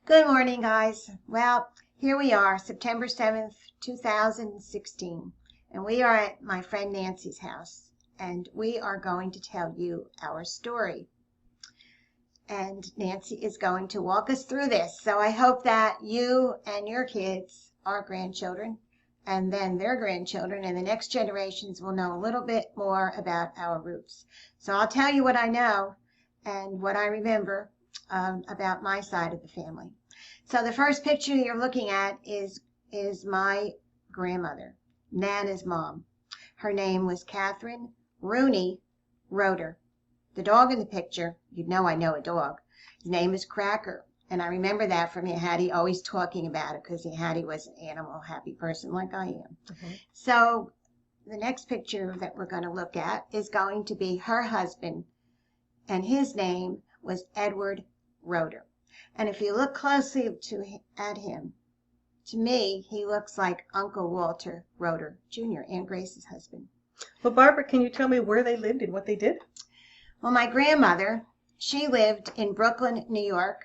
Good morning, guys. Well, here we are, September 7th, 2016, and we are at my friend Nancy's house, and we are going to tell you our story. And Nancy is going to walk us through this. So I hope that you and your kids, our grandchildren, and then their grandchildren and the next generations will know a little bit more about our roots. So I'll tell you what I know and what I remember about my side of the family. So the first picture you're looking at is my grandmother, Nana's mom. Her name was Catherine Rooney Roeder. The dog in the picture, you'd know I know a dog. His name is Cracker. And I remember that from Aunt Hattie always talking about it because Aunt Hattie was an animal happy person like I am. So the next picture that we're going to look at is going to be her husband, and his name was Edward Roeder. And if you look closely at him, to me, he looks like Uncle Walter Roeder Jr., Aunt Grace's husband. Well, Barbara, can you tell me where they lived and what they did? Well, my grandmother, she lived in Brooklyn, New York.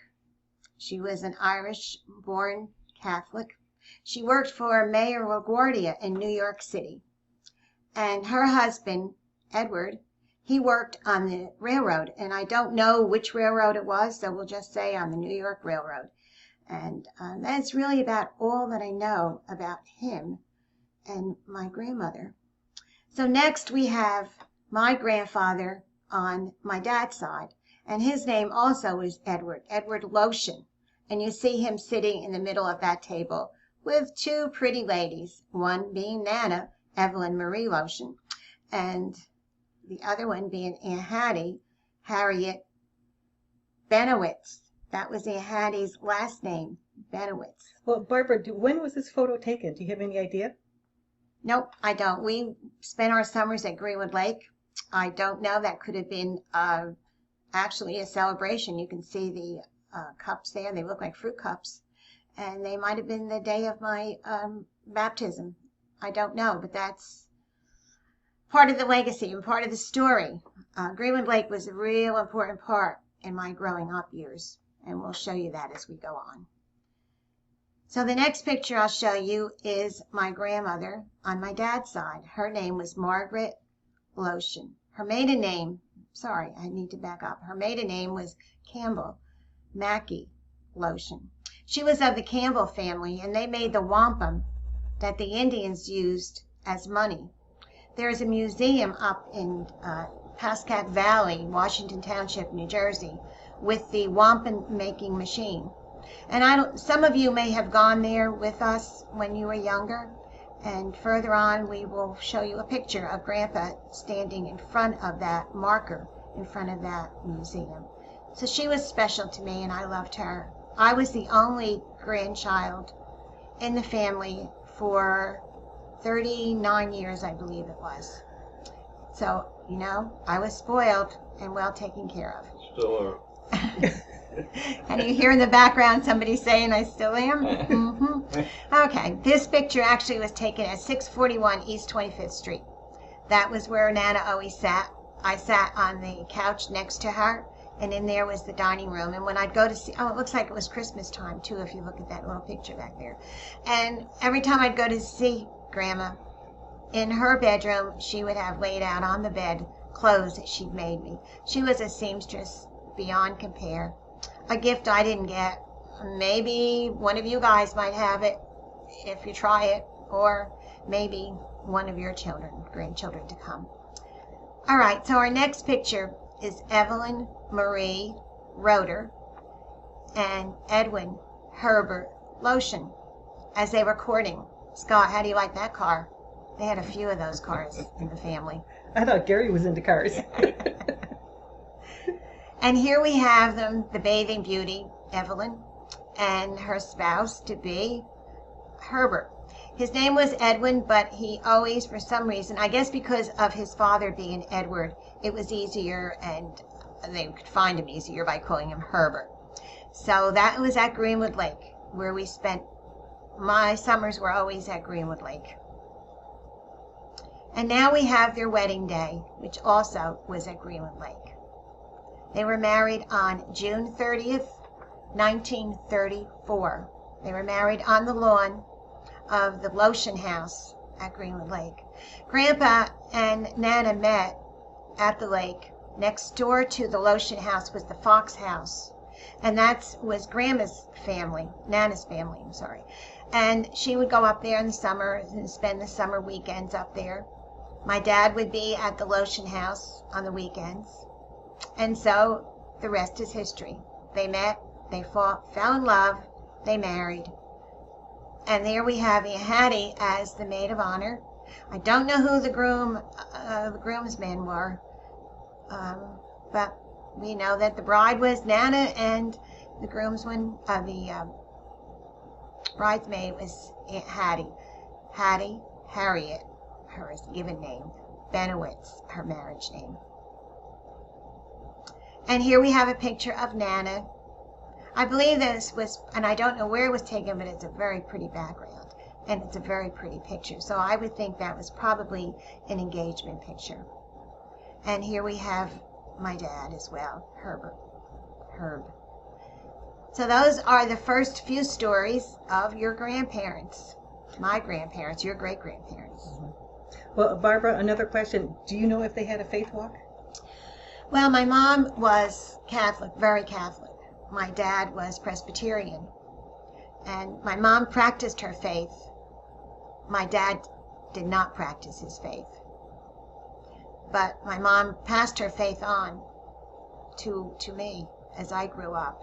She was an Irish-born Catholic. She worked for Mayor LaGuardia in New York City. And her husband, Edward, he worked on the railroad, and I don't know which railroad it was, so we'll just say on the New York Railroad. And that's really about all that I know about him and my grandmother. So next we have my grandfather on my dad's side, and his name also is Edward Luscher. And you see him sitting in the middle of that table with two pretty ladies, one being Nana, Evelyn Marie Luscher, and the other one being Aunt Hattie, Harriet Benowitz. That was Aunt Hattie's last name, Benowitz. Well, Barbara, when was this photo taken? Do you have any idea? Nope, I don't. We spent our summers at Greenwood Lake. I don't know. That could have been actually a celebration. You can see the cups there. They look like fruit cups. And they might have been the day of my baptism. I don't know, but that's part of the legacy and part of the story. Greenwood Lake was a real important part in my growing up years, and we'll show you that as we go on. So the next picture I'll show you is my grandmother on my dad's side. Her name was Margaret Looschen. Her maiden name, sorry, I need to back up. Her maiden name was Campbell Mackey Looschen. She was of the Campbell family, and they made the wampum that the Indians used as money. There is a museum up in Pascack Valley, Washington Township, New Jersey, with the wampum making machine. And some of you may have gone there with us when you were younger. And further on, we will show you a picture of Grandpa standing in front of that marker, in front of that museum. So she was special to me, and I loved her. I was the only grandchild in the family for 39 years, I believe it was. So, you know, I was spoiled and well taken care of. Still are. And you hear in the background somebody saying I still am? Okay, this picture actually was taken at 641 East 25th Street. That was where Nana always sat. I sat on the couch next to her, and in there was the dining room. And when I'd go to see, oh, it looks like it was Christmas time too, if you look at that little picture back there. And every time I'd go to see Grandma, in her bedroom, she would have laid out on the bed clothes that she'd made me. She was a seamstress beyond compare. A gift I didn't get. Maybe one of you guys might have it if you try it, or maybe one of your grandchildren to come. All right, so our next picture is Evelyn Marie Roeder and Edwin Herbert Looschen as they were courting. Scott, how do you like that car? They had a few of those cars in the family. I thought Gary was into cars. And here we have them, the bathing beauty, Evelyn, and her spouse-to-be, Herbert. His name was Edwin, but he always, for some reason, I guess because of his father being Edward, it was easier, and they could find him easier by calling him Herbert. So that was at Greenwood Lake, where we spent, my summers were always at Greenwood Lake. And now we have their wedding day, which also was at Greenwood Lake. They were married on June 30th, 1934. They were married on the lawn of the Looschen house at Greenwood Lake. Grandpa and Nana met at the lake. Next door to the Looschen house was the Fox house, and that was Grandma's family, Nana's family, I'm sorry. And she would go up there in the summer and spend the summer weekends up there. My dad would be at the Luscher house on the weekends. And so the rest is history. They met, they fell in love, they married. And there we have Aunt Hattie as the maid of honor. I don't know who the groomsmen were, but we know that the bride was Nana and the bridesmaid was Aunt Hattie. Hattie Harriet, her given name. Benowitz, her marriage name. And here we have a picture of Nana. I believe this was, and I don't know where it was taken, but it's a very pretty background. And it's a very pretty picture. So I would think that was probably an engagement picture. And here we have my dad as well, Herb. So those are the first few stories of your grandparents, my grandparents, your great-grandparents. Well, Barbara, another question. Do you know if they had a faith walk? Well, my mom was Catholic, very Catholic. My dad was Presbyterian. And my mom practiced her faith. My dad did not practice his faith. But my mom passed her faith on to me as I grew up.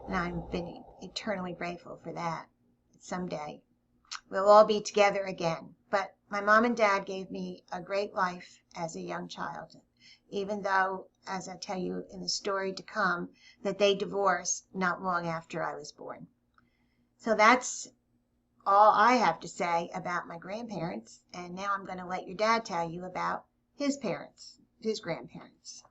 And I've been eternally grateful for that. Someday we'll all be together again. But my mom and dad gave me a great life as a young child, even though, as I tell you in the story to come, that they divorced not long after I was born. So that's all I have to say about my grandparents. And now I'm going to let your dad tell you about his parents, his grandparents.